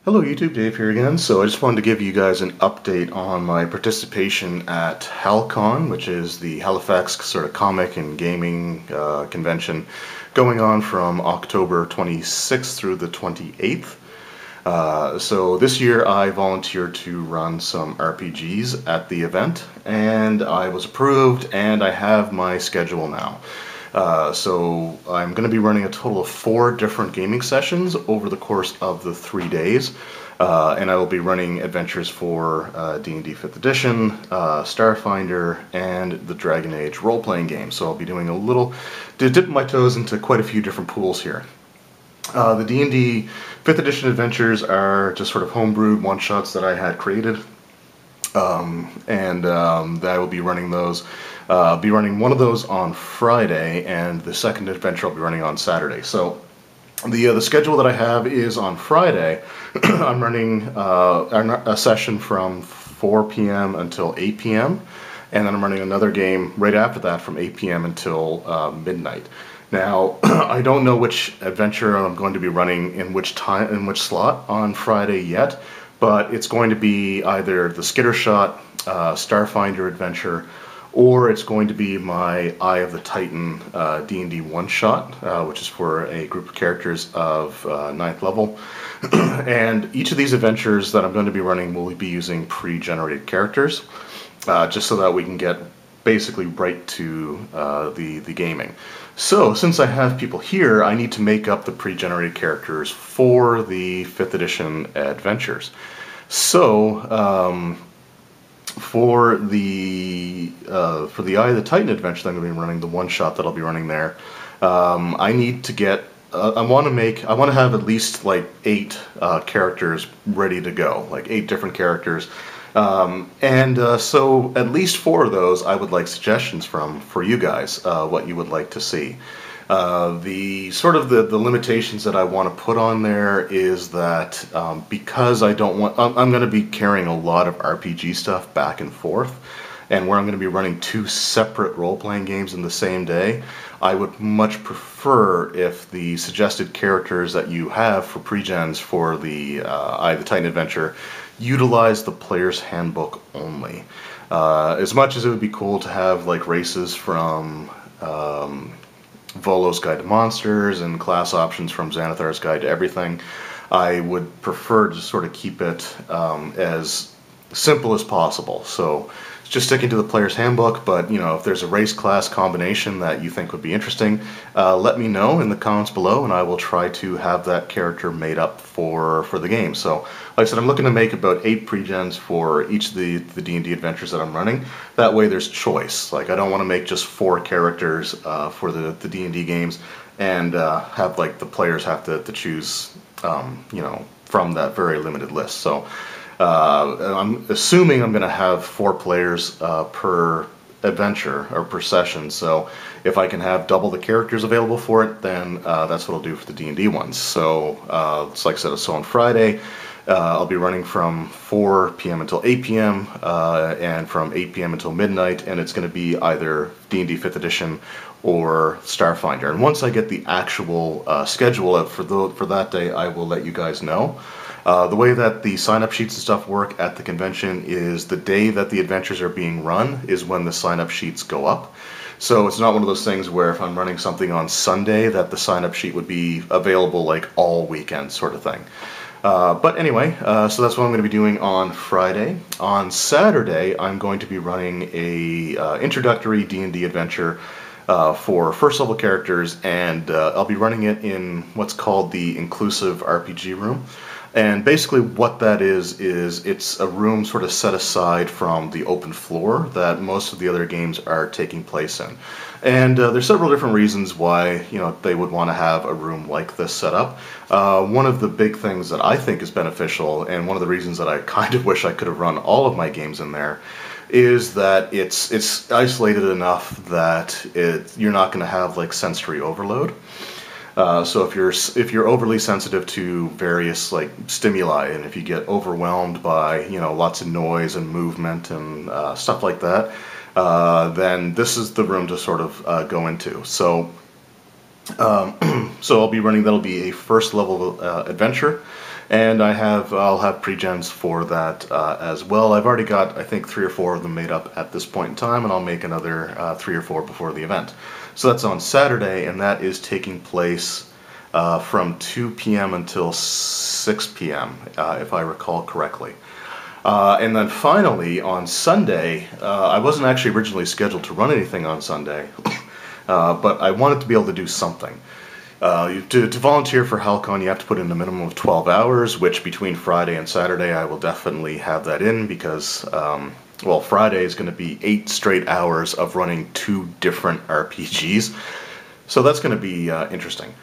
Hello YouTube, Dave here again. So I just wanted to give you guys an update on my participation at Hal-Con, which is the Halifax sort of comic and gaming convention going on from October 26th through the 28th. So this year I volunteered to run some RPGs at the event, and I was approved, and I have my schedule now. So I'm going to be running a total of 4 different gaming sessions over the course of the 3 days, and I will be running adventures for D&D 5th Edition, Starfinder, and the Dragon Age role-playing game. So I'll be doing dipping my toes into quite a few different pools here. The D&D 5th Edition adventures are just sort of homebrewed one-shots that I had created, and I will be running those. I'll be running one of those on Friday, and the second adventure I'll be running on Saturday. So the schedule that I have is on Friday. I'm running a session from 4 p.m. until 8 p.m. and then I'm running another game right after that from 8 p.m. until midnight. Now, I don't know which adventure I'm going to be running in which slot on Friday yet, but it's going to be either the Skittershot Starfinder adventure, or it's going to be my Eye of the Titan D&D one-shot, which is for a group of characters of 9th level. And each of these adventures that I'm going to be running will be using pre-generated characters, just so that we can get basically right to the gaming. So, since I have people here, I need to make up the pre-generated characters for the 5th edition adventures. So, for the Eye of the Titan adventure that I'm going to be running, the one shot that I'll be running there, I need to get. I want to have at least like 8 characters ready to go, like 8 different characters. So at least 4 of those I would like suggestions for you guys, what you would like to see. The limitations that I want to put on there is that because I'm going to be carrying a lot of RPG stuff back and forth, and where I'm going to be running 2 separate role-playing games in the same day, I would much prefer if the suggested characters that you have for pre-gens for the Eye of the Titan adventure utilize the player's handbook only. As much as it would be cool to have like races from Volo's Guide to Monsters and class options from Xanathar's Guide to Everything, I would prefer to sort of keep it as simple as possible. So just sticking to the player's handbook, but you know, if there's a race class combination that you think would be interesting, let me know in the comments below, and I will try to have that character made up for the game. So, like I said, I'm looking to make about 8 pre-gens for each of the D&D adventures that I'm running. That way there's choice. Like, I don't want to make just 4 characters for the D&D games and have like the players have to choose, you know, from that very limited list. So I'm assuming I'm going to have 4 players per adventure or per session, so if I can have double the characters available for it, then that's what I'll do for the D&D ones. So it's like I said, so on Friday I'll be running from 4 p.m. until 8 p.m. And from 8 p.m. until midnight, and it's going to be either D&D 5th edition or Starfinder. And once I get the actual schedule out for that day, I will let you guys know. The way that the sign-up sheets and stuff work at the convention is the day that the adventures are being run is when the sign-up sheets go up. So it's not one of those things where if I'm running something on Sunday that the sign-up sheet would be available like all weekend sort of thing. But anyway, so that's what I'm going to be doing on Friday. On Saturday, I'm going to be running a introductory D&D adventure for first level characters, and I'll be running it in what's called the Inclusive RPG room. And basically what that is it's a room sort of set aside from the open floor that most of the other games are taking place in. And there's several different reasons why, you know, they would want to have a room like this set up. One of the big things that I think is beneficial, and one of the reasons that I kind of wish I could have run all of my games in there, is that it's isolated enough that you're not going to have like sensory overload. So if you're overly sensitive to various like stimuli, and if you get overwhelmed by, you know, lots of noise and movement and stuff like that, then this is the room to sort of go into. So So I'll be running, that'll be a first level adventure, and I'll have pre-gens for that as well. I've already got, I think, 3 or 4 of them made up at this point in time, and I'll make another 3 or 4 before the event. So that's on Saturday, and that is taking place from 2 p.m. until 6 p.m., if I recall correctly. And then finally, on Sunday, I wasn't actually originally scheduled to run anything on Sunday, but I wanted to be able to do something. To volunteer for Hal-Con, you have to put in a minimum of 12 hours, which between Friday and Saturday I will definitely have that in because, well, Friday is going to be 8 straight hours of running 2 different RPGs, so that's going to be interesting.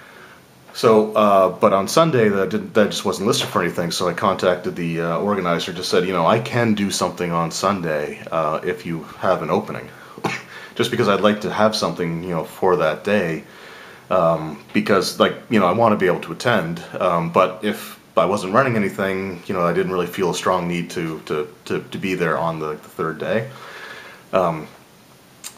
So, but on Sunday that just wasn't listed for anything, so I contacted the organizer, just said, you know, I can do something on Sunday if you have an opening. Just because I'd like to have something, you know, for that day, because, like, you know, I want to be able to attend, but if I wasn't running anything, you know, I didn't really feel a strong need to be there on the 3rd day.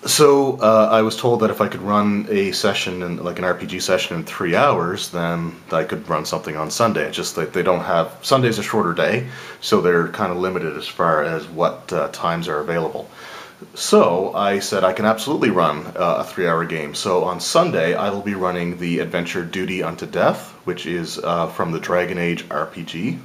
So I was told that if I could run a session, like an RPG session in 3 hours, then I could run something on Sunday. It's just that they don't have, Sunday's a shorter day, so they're kind of limited as far as what times are available. So I said I can absolutely run a 3-hour game. So on Sunday I will be running the adventure Duty Unto Death, which is from the Dragon Age RPG.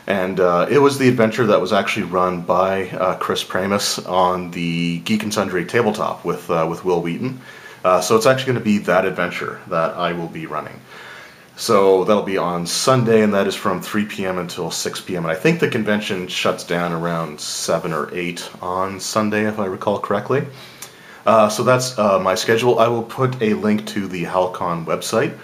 And it was the adventure that was actually run by Chris Pramus on the Geek and Sundry tabletop with Will Wheaton. So it's actually going to be that adventure that I will be running. So that'll be on Sunday, and that is from 3 p.m. until 6 p.m. And I think the convention shuts down around 7 or 8 on Sunday, if I recall correctly. So that's my schedule. I will put a link to the Hal-Con website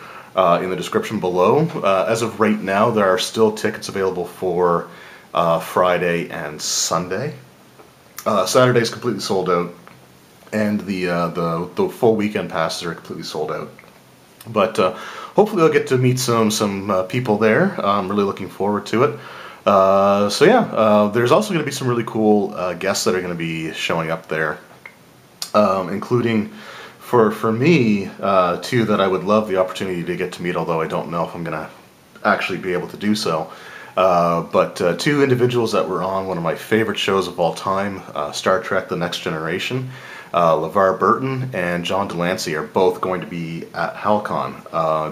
in the description below. As of right now, there are still tickets available for Friday and Sunday. Saturday is completely sold out, and the full weekend passes are completely sold out. But hopefully I'll get to meet some people there. I'm really looking forward to it. So yeah, there's also going to be some really cool guests that are going to be showing up there, including for me two that I would love the opportunity to get to meet, although I don't know if I'm going to actually be able to do so. But 2 individuals that were on one of my favorite shows of all time, Star Trek: The Next Generation. LeVar Burton and John Delancey are both going to be at Hal-Con.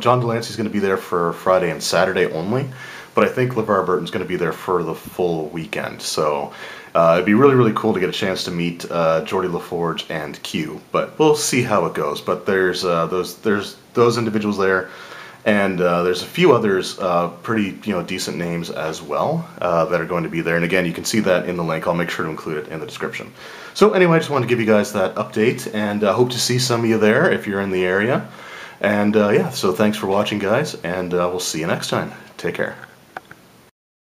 John Delancey's going to be there for Friday and Saturday only, but I think LeVar Burton's going to be there for the full weekend. So it'd be really, really cool to get a chance to meet Geordie LaForge and Q, but we'll see how it goes. But there's those individuals there. And there's a few others, pretty decent names as well, that are going to be there. And again, you can see that in the link. I'll make sure to include it in the description. So anyway, I just wanted to give you guys that update, and hope to see some of you there if you're in the area. And yeah, so thanks for watching, guys, and we'll see you next time. Take care.